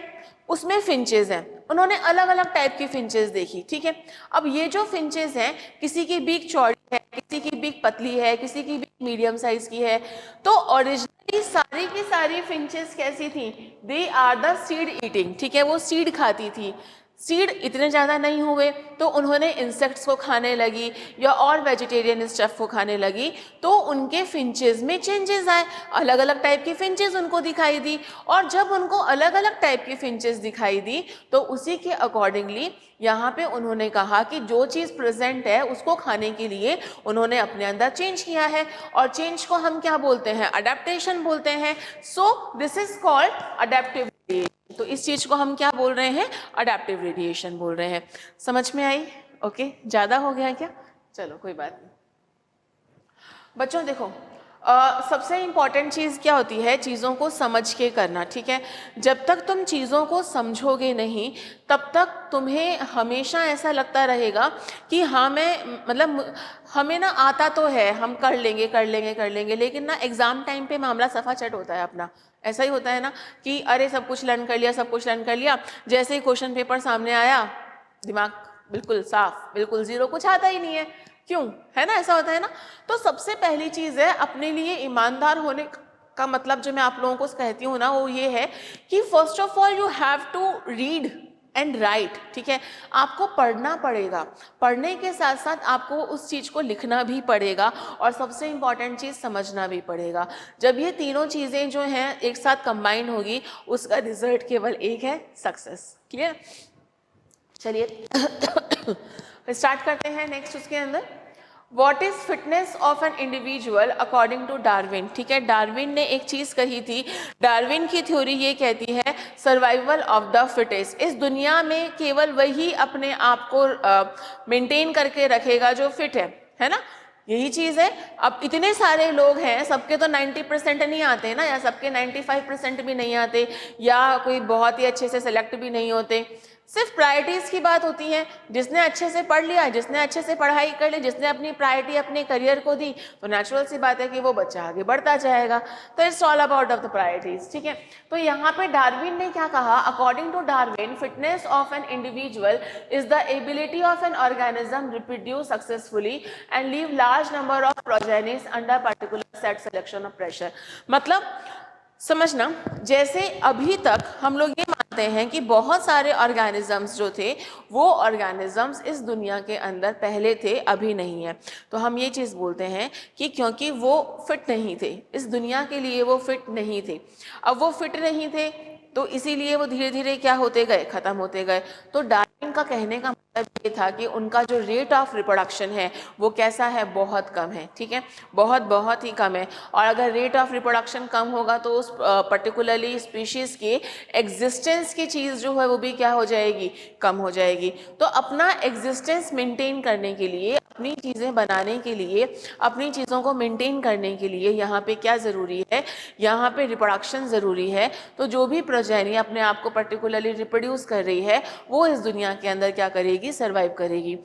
Speaker 1: उसमें फिंचेस हैं, उन्होंने अलग अलग टाइप की फिंचेस देखी. ठीक है, अब ये जो फिंचेस हैं, किसी की बीक चौड़ी है, किसी की बीक पतली है, किसी की बीक मीडियम साइज की है. तो ओरिजिनली सारी की सारी फिंचेस कैसी थी, they are the seed eating. ठीक है, वो सीड खाती थी. सीड इतने ज़्यादा नहीं हुए तो उन्होंने इंसेक्ट्स को खाने लगी या और वेजिटेरियन स्टफ को खाने लगी. तो उनके फिंचेस में चेंजेस आए, अलग अलग टाइप की फिंचेस उनको दिखाई दी. और जब उनको अलग अलग टाइप की फिंचेस दिखाई दी तो उसी के अकॉर्डिंगली यहाँ पे उन्होंने कहा कि जो चीज़ प्रेजेंट है उसको खाने के लिए उन्होंने अपने अंदर चेंज किया है. और चेंज को हम क्या बोलते हैं, अडेप्टेशन बोलते हैं. So this is called adaptive. तो इस चीज को हम क्या बोल रहे हैं, अडेप्टिव रेडिएशन बोल रहे हैं. समझ में आई? ओके, ज्यादा हो गया क्या, चलो कोई बात नहीं. बच्चों देखो, सबसे इम्पॉर्टेंट चीज़ क्या होती है, चीज़ों को समझ के करना. ठीक है, जब तक तुम चीज़ों को समझोगे नहीं तब तक तुम्हें हमेशा ऐसा लगता रहेगा कि हाँ मैं, मतलब हमें ना आता तो है, हम कर लेंगे कर लेंगे कर लेंगे, लेकिन ना एग्ज़ाम टाइम पे मामला सफ़ा चट होता है अपना. ऐसा ही होता है ना कि अरे सब कुछ लर्न कर लिया, सब कुछ लर्न कर लिया, जैसे ही क्वेश्चन पेपर सामने आया दिमाग बिल्कुल साफ, बिल्कुल ज़ीरो, कुछ आता ही नहीं है. क्यों, है ना, ऐसा होता है ना. तो सबसे पहली चीज़ है अपने लिए ईमानदार होने का मतलब जो मैं आप लोगों को कहती हूँ ना, वो ये है कि first of all you have to read and write. ठीक है, आपको पढ़ना पड़ेगा, पढ़ने के साथ साथ आपको उस चीज़ को लिखना भी पड़ेगा, और सबसे इम्पॉर्टेंट चीज़ समझना भी पड़ेगा. जब ये तीनों चीज़ें जो हैं एक साथ कंबाइन होगी, उसका रिजल्ट केवल एक है, सक्सेस. क्लियर? चलिए स्टार्ट करते हैं नेक्स्ट. उसके अंदर what is fitness of an individual according to Darwin. ठीक है, डार्विन ने एक चीज कही थी, डार्विन की थ्योरी ये कहती है सर्वाइवल ऑफ द फिटेस्ट। इस दुनिया में केवल वही अपने आप को मेंटेन करके रखेगा जो फिट है ना, यही चीज है। अब इतने सारे लोग हैं, सबके तो 90% नहीं आते ना, या सबके 95% भी नहीं आते, या कोई बहुत ही अच्छे से सेलेक्ट भी नहीं होते। सिर्फ प्रायोरिटीज की बात होती है। जिसने अच्छे से पढ़ लिया, जिसने अच्छे से पढ़ाई कर ली, जिसने अपनी प्रायोरिटी अपने करियर को दी, तो नेचुरल सी बात है कि वो बच्चा आगे बढ़ता जाएगा। तो it's all about of the priorities. ठीक है, तो यहाँ पे डार्विन ने क्या कहा, according to Darwin fitness of an individual is the ability of an organism reproduce successfully and leave large number of progenies under particular set selection of pressure. मतलब समझना, जैसे अभी तक हम लोग ये मानते हैं कि बहुत सारे ऑर्गेनिजम्स जो थे वो ऑर्गेनिजम्स इस दुनिया के अंदर पहले थे, अभी नहीं है, तो हम ये चीज़ बोलते हैं कि क्योंकि वो फिट नहीं थे इस दुनिया के लिए, वो फिट नहीं थे। अब वो फिट नहीं थे तो इसीलिए वो धीरे धीरे क्या होते गए, खत्म होते गए। तो डार्विन का कहने का मतलब ये था कि उनका जो रेट ऑफ रिप्रोडक्शन है वो कैसा है, बहुत कम है। ठीक है, बहुत बहुत ही कम है। और अगर रेट ऑफ रिप्रोडक्शन कम होगा तो उस पर्टिकुलरली स्पीशीज के एग्जिस्टेंस की चीज़ जो है वो भी क्या हो जाएगी, कम हो जाएगी। तो अपना एग्जिस्टेंस मेंटेन करने के लिए, अपनी चीज़ें बनाने के लिए, अपनी चीज़ों को मेंटेन करने के लिए यहाँ पे क्या ज़रूरी है, यहाँ पे रिप्रोडक्शन ज़रूरी है। तो जो भी प्रोजेनी अपने आप को पर्टिकुलरली रिप्रोड्यूस कर रही है वो इस दुनिया के अंदर क्या करेगी, सर्वाइव करेगी।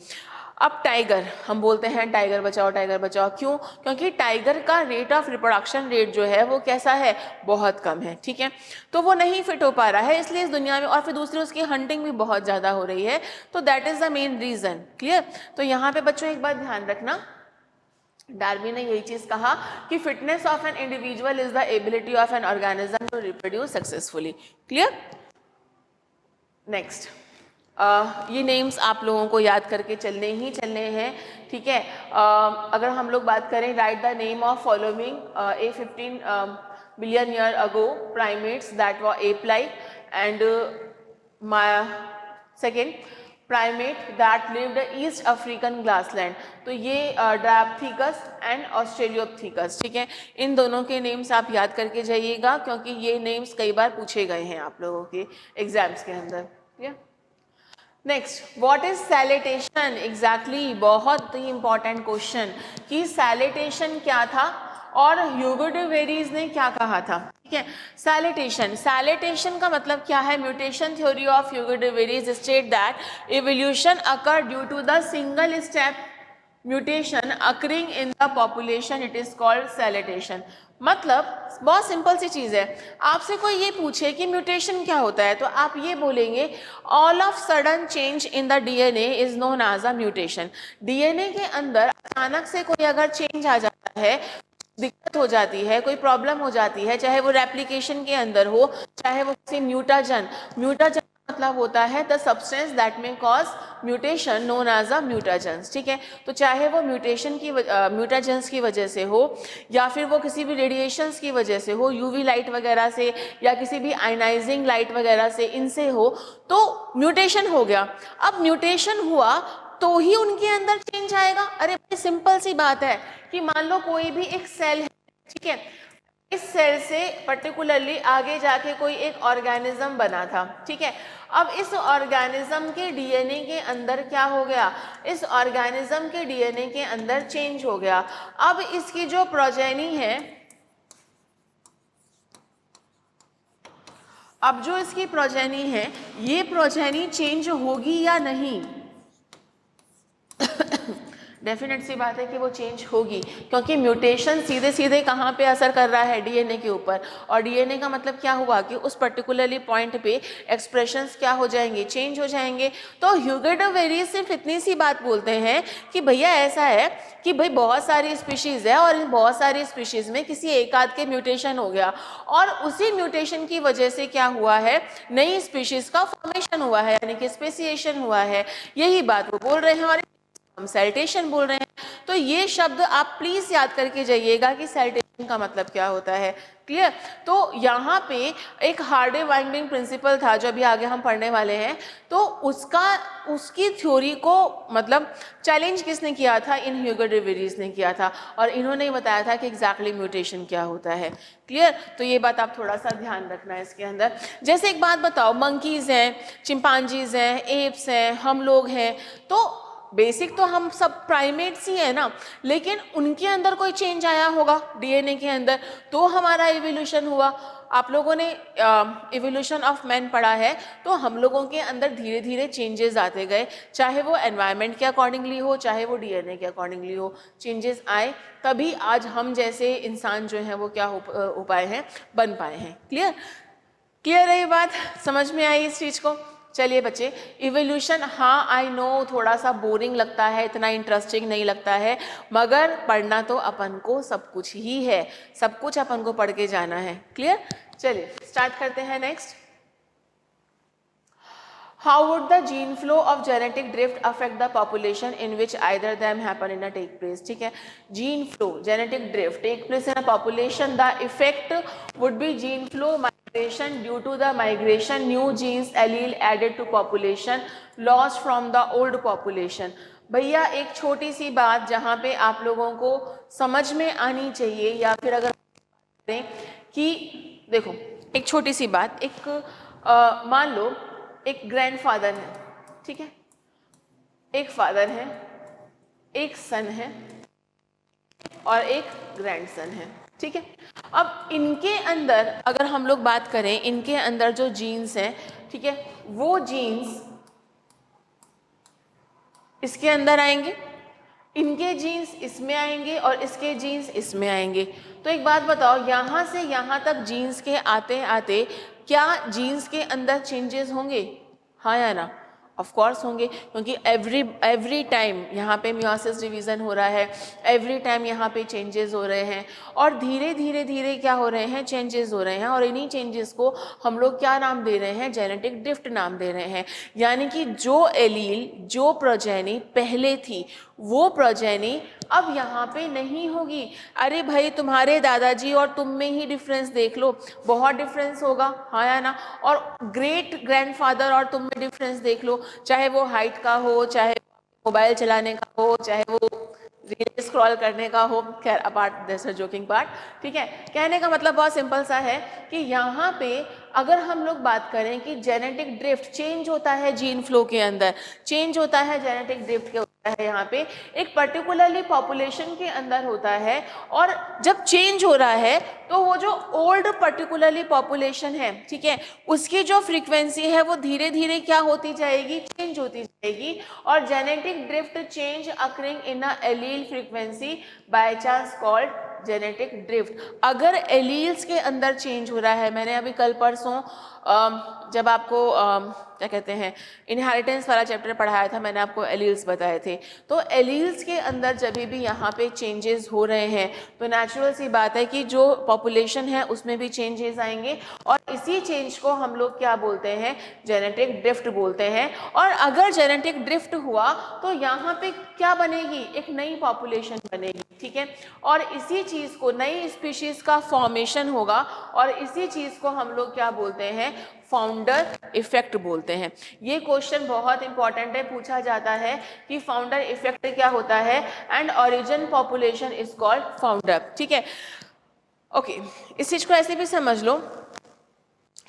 Speaker 1: अब टाइगर, हम बोलते हैं टाइगर बचाओ टाइगर बचाओ, क्यों? क्योंकि टाइगर का रेट ऑफ रिप्रोडक्शन रेट जो है वो कैसा है, बहुत कम है। ठीक है, तो वो नहीं फिट हो पा रहा है इसलिए इस दुनिया में, और फिर दूसरी उसकी हंटिंग भी बहुत ज़्यादा हो रही है, तो that is the main reason. Clear? तो यहाँ पे बच्चों एक बात ध्यान रखना, डार्विन ने यही चीज कहा कि fitness of an individual is the ability of an organism to reproduce successfully. Clear? Next, ये नेम्स आप लोगों को याद करके चलने ही चलने हैं। ठीक है, अगर हम लोग बात करें, right the name of following A 15 billion year ago primates that were ape like and second primate that lived east African grassland. तो ये ड्रैप्थिकस एंड ऑस्ट्रेलियोप्थिकस। ठीक है, इन दोनों के नेम्स आप याद करके जाइएगा क्योंकि ये नेम्स कई बार पूछे गए हैं आप लोगों के एग्जाम्स के अंदर। ठीक है, नेक्स्ट, व्हाट इज सैलिटेशन? एग्जैक्टली, बहुत ही इंपॉर्टेंट क्वेश्चन कि सैलिटेशन क्या था और ह्यूगो डे वेरीज ने क्या कहा था। ठीक है, सैलिटेशन, सैलिटेशन का मतलब क्या है? Mutation theory of Hugo de Vries state that evolution occur due to the single step mutation occurring in the population, it is called saltation. मतलब बहुत सिंपल सी चीज़ है, आपसे कोई ये पूछे कि म्यूटेशन क्या होता है तो आप ये बोलेंगे all of sudden change in the DNA is known as a mutation. DNA के अंदर अचानक से कोई अगर चेंज आ जाता है, दिक्कत हो जाती है, कोई प्रॉब्लम हो जाती है, चाहे वो रेप्लिकेशन के अंदर हो, चाहे वो किसी म्यूटाजन मतलब होता है the substance that may cause mutation known as a mutagens. ठीक है, तो चाहे वो म्यूटाजेंस की वजह से हो या फिर वो किसी भी रेडिएशंस की वजह से हो, यूवी लाइट वगैरह से या किसी भी आयनाइजिंग लाइट वगैरह से, इनसे हो, तो म्यूटेशन हो गया। अब म्यूटेशन हुआ तो ही उनके अंदर चेंज आएगा। अरे भाई सिंपल सी बात है कि मान लो कोई भी एक सेल है, ठीक है, इस सेल से पर्टिकुलरली आगे जाके कोई एक ऑर्गेनिज्म बना था। ठीक है, अब इस ऑर्गेनिज्म के डीएनए के अंदर क्या हो गया, इस ऑर्गेनिज्म के डीएनए के अंदर चेंज हो गया। अब इसकी जो प्रोजेनी है, अब जो इसकी प्रोजेनी है, ये प्रोजेनी चेंज होगी या नहीं? डेफिनेट सी बात है कि वो चेंज होगी, क्योंकि म्यूटेशन सीधे सीधे कहाँ पे असर कर रहा है, डीएनए के ऊपर। और डीएनए का मतलब क्या हुआ कि उस पर्टिकुलरली पॉइंट पे एक्सप्रेशंस क्या हो जाएंगे, चेंज हो जाएंगे। तो ह्यूगो डे वेरीज सिर्फ इतनी सी बात बोलते हैं कि भैया ऐसा है कि भाई बहुत सारी स्पीशीज है और इन बहुत सारी स्पीशीज में किसी एक आध के म्यूटेशन हो गया और उसी म्यूटेशन की वजह से क्या हुआ है, नई स्पीशीज का फॉर्मेशन हुआ है, यानी कि स्पेसिएशन हुआ है। यही बात वो बोल रहे हैं और हम सैलिटेशन बोल रहे हैं। तो ये शब्द आप प्लीज याद करके जाइएगा कि सैलिटेशन का मतलब क्या होता है, क्लियर। तो यहाँ पे एक हार्डे वाइंडिंग प्रिंसिपल था जो अभी आगे हम पढ़ने वाले हैं, तो उसकी थ्योरी को मतलब चैलेंज किसने किया था, इन ह्यूगो डे वेरीज ने किया था, और इन्होंने बताया था कि एग्जैक्टली म्यूटेशन क्या होता है, क्लियर। तो ये बात आप थोड़ा सा ध्यान रखना है इसके अंदर। जैसे एक बात बताओ, मंकीज हैं, चिंपांजीज हैं, एप्स हैं, हम लोग हैं, तो बेसिक तो हम सब प्राइमेट्स ही है ना, लेकिन उनके अंदर कोई चेंज आया होगा डीएनए के अंदर, तो हमारा इवोल्यूशन हुआ। आप लोगों ने इवोल्यूशन ऑफ मैन पढ़ा है, तो हम लोगों के अंदर धीरे धीरे चेंजेस आते गए, चाहे वो एनवायरनमेंट के अकॉर्डिंगली हो, चाहे वो डीएनए के अकॉर्डिंगली हो, चेंजेस आए, तभी आज हम जैसे इंसान जो हैं वो क्या हो पाए हैं, बन पाए हैं, क्लियर। क्लियर है ये बात, समझ में आई इस चीज़ को। चलिए बच्चे, इवोल्यूशन, हाँ आई नो थोड़ा सा बोरिंग लगता है, इतना इंटरेस्टिंग नहीं लगता है, मगर पढ़ना तो अपन को सब कुछ ही है, सब कुछ अपन को पढ़ के जाना है, क्लियर। चलिए स्टार्ट करते हैं next. How would the gene flow of genetic drift affect the population in which either them happen in a take place? ठीक है, gene flow, genetic drift take place in a population. The effect would be gene flow migration due to the migration new genes allele added to population lost from the old population. भैया एक छोटी सी बात जहाँ पे आप लोगों को समझ में आनी चाहिए, या फिर अगर कि देखो एक छोटी सी बात, एक मान लो एक ग्रैंडफादर है, ठीक है, एक फादर है, एक सन है और एक ग्रैंडसन है, ठीक है। अब इनके अंदर अगर हम लोग बात करें, इनके अंदर जो जीन्स हैं, ठीक है, वो जीन्स इसके अंदर आएंगे, इनके जीन्स इसमें आएंगे और इसके जीन्स इसमें आएंगे। तो एक बात बताओ, यहाँ से यहाँ तक जीन्स के आते आते क्या जीन्स के अंदर चेंजेस होंगे, हाँ या ना? ऑफ कोर्स होंगे, क्योंकि एवरी टाइम यहाँ पे मियोसिस डिवीज़न हो रहा है, एवरी टाइम यहाँ पे चेंजेस हो रहे हैं, और धीरे धीरे धीरे क्या हो रहे हैं, चेंजेस हो रहे हैं, और इन्हीं चेंजेस को हम लोग क्या नाम दे रहे हैं, जेनेटिक ड्रिफ्ट नाम दे रहे हैं। यानी कि जो एलील, जो प्रोजेनी पहले थी, वो प्रोजेनी अब यहाँ पे नहीं होगी। अरे भाई तुम्हारे दादाजी और तुम में ही डिफरेंस देख लो, बहुत डिफरेंस होगा, हाँ या ना? और ग्रेट ग्रैंडफादर और तुम में डिफरेंस देख लो, चाहे वो हाइट का हो, चाहे मोबाइल चलाने का हो, चाहे वो रील स्क्रॉल करने का हो, खैर अपार्ट दिस जोकिंग पार्ट, ठीक है। कहने का मतलब बहुत सिंपल सा है कि यहाँ पे अगर हम लोग बात करें कि जेनेटिक ड्रिफ्ट चेंज होता है, जीन फ्लो के अंदर चेंज होता है, जेनेटिक ड्रिफ्ट के होता है, यहाँ पे एक पर्टिकुलरली पॉपुलेशन के अंदर होता है, और जब चेंज हो रहा है तो वो जो ओल्ड पर्टिकुलरली पॉपुलेशन है, ठीक है, उसकी जो फ्रीक्वेंसी है वो धीरे धीरे क्या होती जाएगी, चेंज होती जाएगी। और genetic drift change occurring in a allele frequency by chance called genetic drift. अगर एलील्स के अंदर चेंज हो रहा है, मैंने अभी कल परसों जब आपको क्या कहते हैं इनहेरिटेंस वाला चैप्टर पढ़ाया था, मैंने आपको एलील्स बताए थे। तो एलील्स के अंदर जब भी यहाँ पे चेंजेस हो रहे हैं, तो नेचुरल सी बात है कि जो पॉपुलेशन है उसमें भी चेंजेस आएंगे, और इसी चेंज को हम लोग क्या बोलते हैं, जेनेटिक ड्रिफ्ट बोलते हैं। और अगर जेनेटिक ड्रिफ्ट हुआ तो यहाँ पे क्या बनेगी, एक नई पॉपुलेशन बनेगी, ठीक है, और इसी चीज़ को, नई स्पीशीज का फॉर्मेशन होगा, और इसी चीज़ को हम लोग क्या बोलते हैं, फाउंडर इफेक्ट बोलते हैं। ये क्वेश्चन बहुत इंपॉर्टेंट है, पूछा जाता है कि फाउंडर इफेक्ट क्या होता है, and origin population is called founder, ठीक है। ओके, इस चीज को ऐसे भी समझ लो,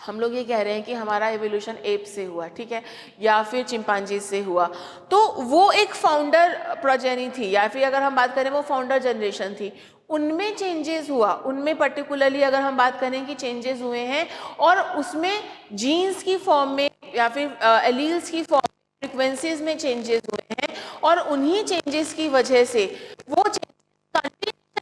Speaker 1: हम लोग ये कह रहे हैं कि हमारा एवोल्यूशन एप से हुआ, ठीक है, या फिर चिंपांजी से हुआ, तो वो एक फाउंडर प्रोजेनी थी, या फिर अगर हम बात करें वो फाउंडर जनरेशन थी, उनमें चेंजेस हुआ, उनमें पर्टिकुलरली अगर हम बात करें कि चेंजेस हुए हैं, और उसमें जीन्स की फॉर्म में या फिर एलील्स की फॉर्म में, फ्रीक्वेंसीज में चेंजेस हुए हैं, और उन्हीं चेंजेस की वजह से वो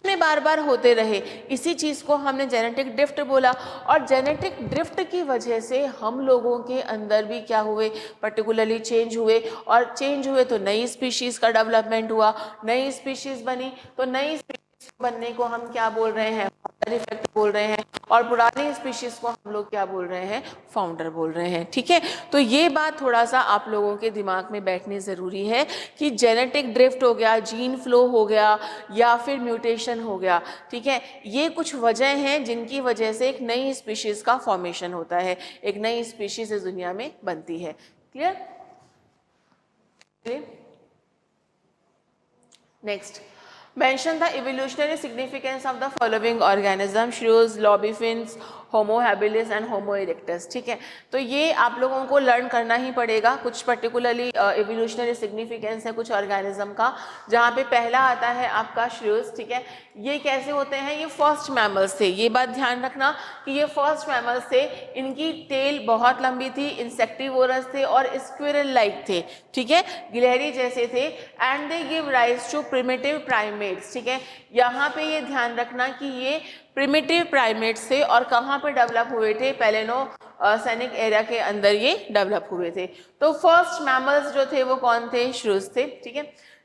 Speaker 1: में बार बार होते रहे, इसी चीज को हमने जेनेटिक ड्रिफ्ट बोला। और जेनेटिक ड्रिफ्ट की वजह से हम लोगों के अंदर भी क्या हुए, पर्टिकुलरली चेंज हुए, और चेंज हुए तो नई स्पीशीज का डेवलपमेंट हुआ, नई स्पीशीज बनी, तो नई स्पीशीज बनने को हम क्या बोल रहे हैं, इफेक्ट बोल रहे हैं, और पुरानी स्पीशीज को हम लोग क्या बोल रहे हैं, फाउंडर बोल रहे हैं। ठीक है, तो ये बात थोड़ा सा आप लोगों के दिमाग में बैठनी ज़रूरी है कि जेनेटिक ड्रिफ्ट हो गया, जीन फ्लो हो गया, या फिर म्यूटेशन हो गया, ठीक है, ये कुछ वजह हैं जिनकी वजह से एक नई स्पीशीज़ का फॉर्मेशन होता है, एक नई स्पीशीज़ इस दुनिया में बनती है। Clear? Next, mention the evolutionary significance of the following organism: shrews, lobiphinns, Homo habilis and homo erectus. ठीक है, तो ये आप लोगों को लर्न करना ही पड़ेगा। कुछ पर्टिकुलरली एवोल्यूशनरी सिग्निफिकेंस है कुछ ऑर्गेनिज्म का, जहाँ पे पहला आता है आपका श्रूज। ठीक है, ये कैसे होते हैं, ये फर्स्ट मैमल्स थे, ये बात ध्यान रखना कि ये फर्स्ट मैमल्स थे। इनकी टेल बहुत लंबी थी, इंसेक्टिवोरस थे और स्क्विरल लाइक थे। ठीक है, गिलहरी जैसे थे, and they give rise to primitive primates. ठीक है, यहाँ पे ये ध्यान रखना कि ये प्रिमिटिव प्राइमेट्स थे और कहाँ पे डेवलप हुए थे, पैलेनोसेनिक एरिया के अंदर ये डेवलप हुए थे। तो फर्स्ट मैमल्स जो थे वो कौन थे, श्रूज थे। ठीक है,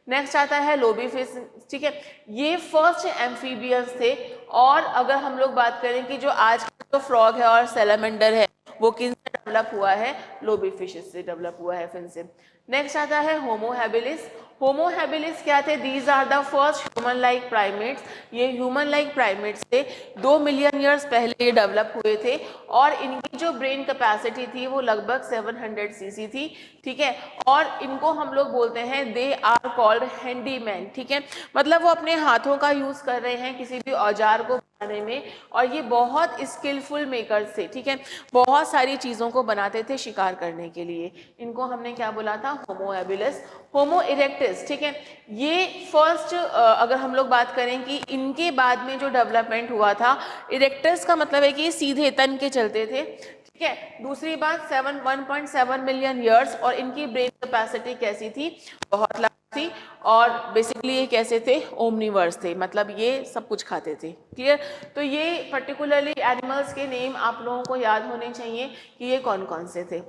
Speaker 1: नेक्स्ट आता है लोबीफिश। ठीक है, ये फर्स्ट एम्फीबियंस थे, और अगर हम लोग बात करें कि जो आज का जो फ्रॉग है और सैलामेंडर है वो किन से डेवलप हुआ है, लोबीफिशेस से डेवलप हुआ है फिन से। नेक्स्ट आता है होमो हैबिलिस। होमो हैबिलिस क्या थे, these are the first human like primates. ये ह्यूमन लाइक प्राइमेट्स थे, 2 मिलियन ईयर्स पहले ये डेवलप हुए थे, और इनकी जो ब्रेन कैपेसिटी थी वो लगभग 700 सीसी थी। ठीक है, और इनको हम लोग बोलते हैं दे आर कॉल्ड हैंडीमैन। ठीक है, मतलब वो अपने हाथों का यूज कर रहे हैं किसी भी औजार को बनाने में, और ये बहुत स्किलफुल मेकर्स थे। ठीक है, बहुत सारी चीज़ों को बनाते थे शिकार करने के लिए। इनको हमने क्या बोला था, होमो हैबिलिस। होमो इरेक्टस, ठीक है, ये फर्स्ट अगर हम लोग बात करें कि इनके बाद में जो डेवलपमेंट हुआ था, इरेक्टस का मतलब है कि सीधे तन के चलते थे। ठीक है, दूसरी बात 1.7 मिलियन ईयर्स, और इनकी ब्रेन कैपेसिटी कैसी थी, बहुत लार्ज थी, और बेसिकली ये कैसे थे, ओमनिवर्स थे, मतलब ये सब कुछ खाते थे। क्लियर? तो ये पर्टिकुलरली एनिमल्स के नेम आप लोगों को याद होने चाहिए कि ये कौन कौन से थे।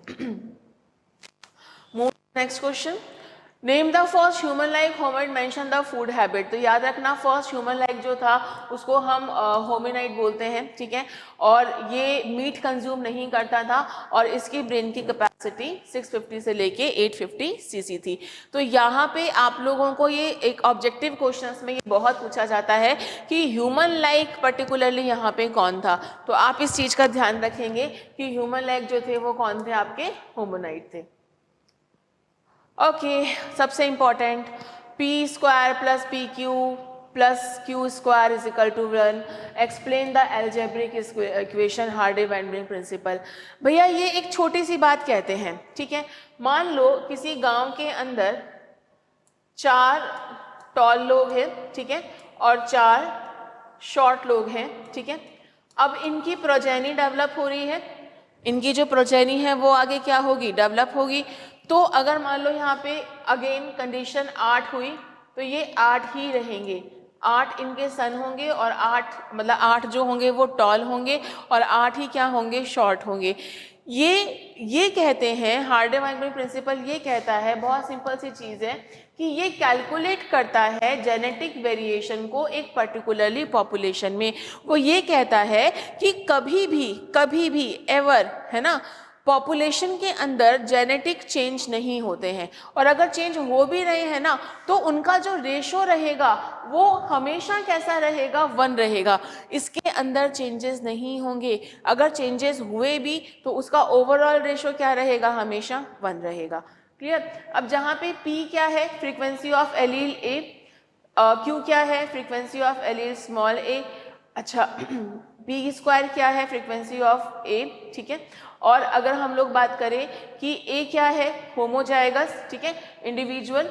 Speaker 1: Next question, name the first human like hominid, mention the food habit. तो याद रखना फर्स्ट ह्यूमन लाइक जो था उसको हम होमिनाइड बोलते हैं। ठीक है, और ये मीट कंज्यूम नहीं करता था, और इसकी ब्रेन की कैपेसिटी 650 से लेके 850 सीसी थी। तो यहाँ पे आप लोगों को ये एक ऑब्जेक्टिव क्वेश्चंस में ये बहुत पूछा जाता है कि ह्यूमन लाइक पर्टिकुलरली यहाँ पे कौन था, तो आप इस चीज़ का ध्यान रखेंगे कि ह्यूमन लाइक जो थे वो कौन थे, आपके होमिनाइड थे। ओके, सबसे important, p square plus P Q plus Q square is equal to 1, explain the algebraic equation Hardy Weinberg principle. भैया ये एक छोटी सी बात कहते हैं। ठीक है, मान लो किसी गांव के अंदर 4 टॉल लोग हैं, ठीक है, और 4 शॉर्ट लोग हैं। ठीक है, अब इनकी प्रोजेनी डेवलप हो रही है, इनकी जो प्रोजेनी है वो आगे क्या होगी, डेवलप होगी। तो अगर मान लो यहाँ पे अगेन कंडीशन 8 हुई, तो ये 8 ही रहेंगे, 8 इनके सन होंगे, और 8 मतलब 8 जो होंगे वो टॉल होंगे, और 8 ही क्या होंगे, शॉर्ट होंगे। ये कहते हैं, हार्डी-वेन प्रिंसिपल ये कहता है, बहुत सिंपल सी चीज़ है कि ये कैलकुलेट करता है जेनेटिक वेरिएशन को एक पर्टिकुलरली पॉपुलेशन में। वो ये कहता है कि कभी भी एवर, है ना, पॉपुलेशन के अंदर जेनेटिक चेंज नहीं होते हैं, और अगर चेंज हो भी रहे हैं ना, तो उनका जो रेशो रहेगा वो हमेशा कैसा रहेगा, 1 रहेगा, इसके अंदर चेंजेस नहीं होंगे। अगर चेंजेस हुए भी तो उसका ओवरऑल रेशो क्या रहेगा, हमेशा 1 रहेगा। क्लियर? अब जहाँ पे P क्या है, frequency of allele A, Q क्या है, frequency of allele small a, अच्छा P स्क्वायर क्या है, फ्रीक्वेंसी ऑफ A। ठीक है, और अगर हम लोग बात करें कि A क्या है, होमोजाइगस, ठीक है, इंडिविजुअल।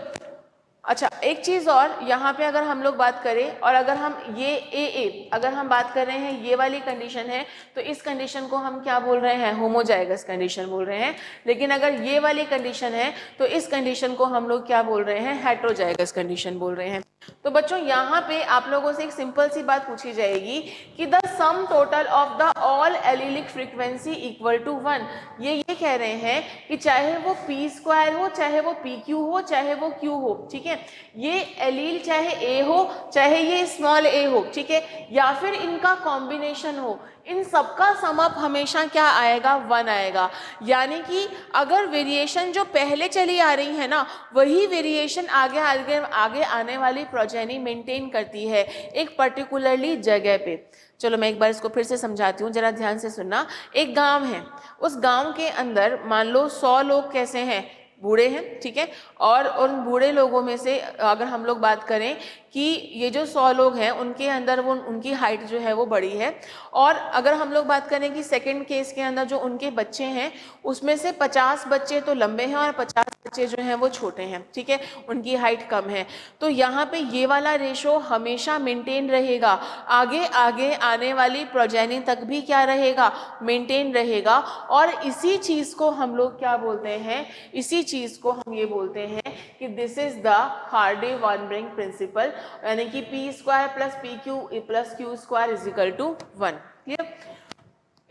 Speaker 1: अच्छा, एक चीज़ और यहाँ पे अगर हम लोग बात करें, और अगर हम ये AA अगर हम बात कर रहे हैं, ये वाली कंडीशन है, तो इस कंडीशन को हम क्या बोल रहे हैं, होमोजाइगस कंडीशन बोल रहे हैं। लेकिन अगर ये वाली कंडीशन है तो इस कंडीशन को हम लोग क्या बोल रहे हैं, हेट्रोजाइगस कंडीशन बोल रहे हैं। तो बच्चों यहाँ पे आप लोगों से एक सिंपल सी बात पूछी जाएगी कि the sum total of the all allelic frequency equal to 1। ये कह रहे हैं कि चाहे वो P स्क्वायर हो, चाहे वो PQ हो, चाहे वो Q हो, ठीक है, है। ये एलील चाहे ए हो चाहे ये स्मॉल ए हो, ठीक है, या फिर इनका कॉम्बिनेशन हो, इन सबका सम अप हमेशा क्या आएगा, 1 आएगा। यानी कि अगर वेरिएशन जो पहले चली आ रही है ना, वही वेरिएशन आगे आगे आगे आने वाली प्रोजेनी मेंटेन करती है एक पर्टिकुलरली जगह पे। चलो मैं एक बार इसको फिर से समझाती हूँ, जरा ध्यान से सुनना। एक गांव है, उस गांव के अंदर मान लो 100 लोग कैसे हैं, बूढ़े हैं, ठीक है, और उन बूढ़े लोगों में से अगर हम लोग बात करें कि ये जो 100 लोग हैं उनके अंदर वो उनकी हाइट जो है वो बड़ी है, और अगर हम लोग बात करें कि सेकंड केस के अंदर जो उनके बच्चे हैं उसमें से 50 बच्चे तो लंबे हैं और 50 बच्चे जो हैं वो छोटे हैं, ठीक है, उनकी हाइट कम है। तो यहाँ पे ये वाला रेशो हमेशा मेंटेन रहेगा, आगे आगे आने वाली प्रोजेनी तक भी क्या रहेगा, मेंटेन रहेगा। और इसी चीज को हम लोग क्या बोलते हैं, इसी चीज को हम ये बोलते हैं कि this is the Hardy Weinberg principle, यानी कि P square plus P Q plus Q square is equal to 1। Clear?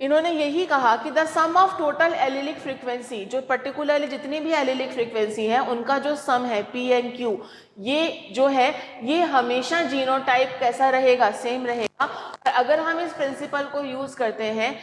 Speaker 1: इन्होंने यही कहा कि the sum of total allelic frequency, जो पर्टिकुलरली जितनी भी एलिलिक फ्रीक्वेंसी है उनका जो सम है पी एंड क्यू, ये जो है ये हमेशा जीनोटाइप कैसा रहेगा, सेम रहेगा। और अगर हम इस प्रिंसिपल को यूज करते हैं,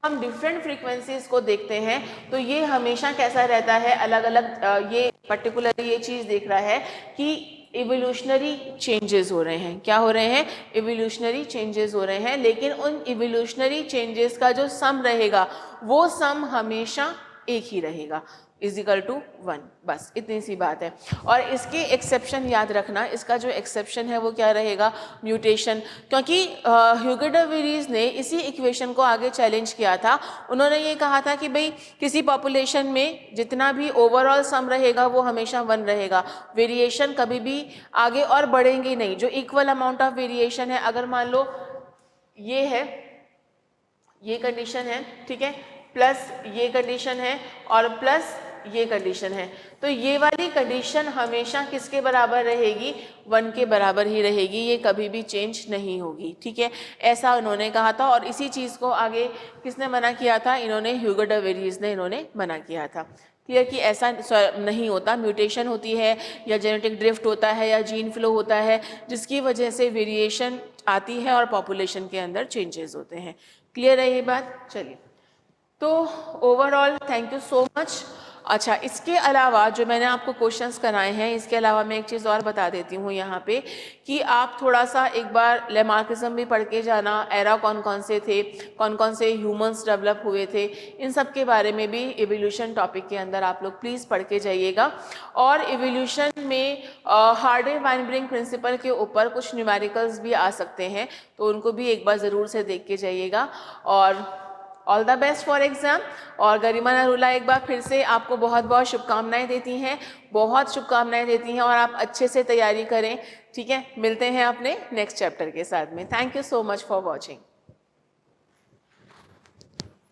Speaker 1: हम डिफरेंट फ्रीक्वेंसीज को देखते हैं, तो ये हमेशा कैसा रहता है, अलग अलग ये पर्टिकुलरली ये चीज देख रहा है कि इवोल्यूशनरी चेंजेस हो रहे हैं। क्या हो रहे हैं, इवोल्यूशनरी चेंजेस हो रहे हैं, लेकिन उन इवोल्यूशनरी चेंजेस का जो सम रहेगा वो सम हमेशा एक ही रहेगा, इज इक्वल टू 1। बस इतनी सी बात है। और इसके एक्सेप्शन याद रखना, इसका जो एक्सेप्शन है वो क्या रहेगा, म्यूटेशन, क्योंकि ह्यूगो डे वेरीज ने इसी इक्वेशन को आगे चैलेंज किया था। उन्होंने ये कहा था कि भाई किसी पॉपुलेशन में जितना भी ओवरऑल सम रहेगा वो हमेशा 1 रहेगा, वेरिएशन कभी भी आगे और बढ़ेंगे नहीं। जो इक्वल अमाउंट ऑफ वेरिएशन है, अगर मान लो ये है, ये कंडीशन है, ठीक है, प्लस ये कंडीशन है और प्लस ये कंडीशन है, तो ये वाली कंडीशन हमेशा किसके बराबर रहेगी, 1 के बराबर ही रहेगी, ये कभी भी चेंज नहीं होगी, ठीक है, ऐसा उन्होंने कहा था। और इसी चीज को आगे किसने मना किया था, इन्होंने, ह्यूगो डे वेरीज ने इन्होंने मना किया था। क्लियर कि ऐसा नहीं होता, म्यूटेशन होती है या जेनेटिक ड्रिफ्ट होता है या जीन फ्लो होता है, जिसकी वजह से वेरिएशन आती है और पॉपुलेशन के अंदर चेंजेस होते हैं। क्लियर है ये बात? चलिए, तो overall thank you so much. अच्छा, इसके अलावा जो मैंने आपको क्वेश्चंस कराए हैं, इसके अलावा मैं एक चीज़ और बता देती हूँ यहाँ पे कि आप थोड़ा सा एक बार लेमार्किज्म भी पढ़ के जाना, एरा कौन कौन से थे, कौन कौन से ह्यूमंस डेवलप हुए थे, इन सब के बारे में भी इवोल्यूशन टॉपिक के अंदर आप लोग प्लीज़ पढ़ के जाइएगा। और इवोल्यूशन में हार्डी वाइनब्रिंग प्रिंसिपल के ऊपर कुछ न्यूमेरिकल्स भी आ सकते हैं, तो उनको भी एक बार ज़रूर से देख के जाइएगा। और all the best for exam. और गरिमा नरूला एक बार फिर से आपको बहुत बहुत शुभकामनाएं देती हैं, बहुत शुभकामनाएं देती हैं, और आप अच्छे से तैयारी करें, ठीक है। मिलते हैं अपने नेक्स्ट चैप्टर के साथ में। Thank you so much for watching.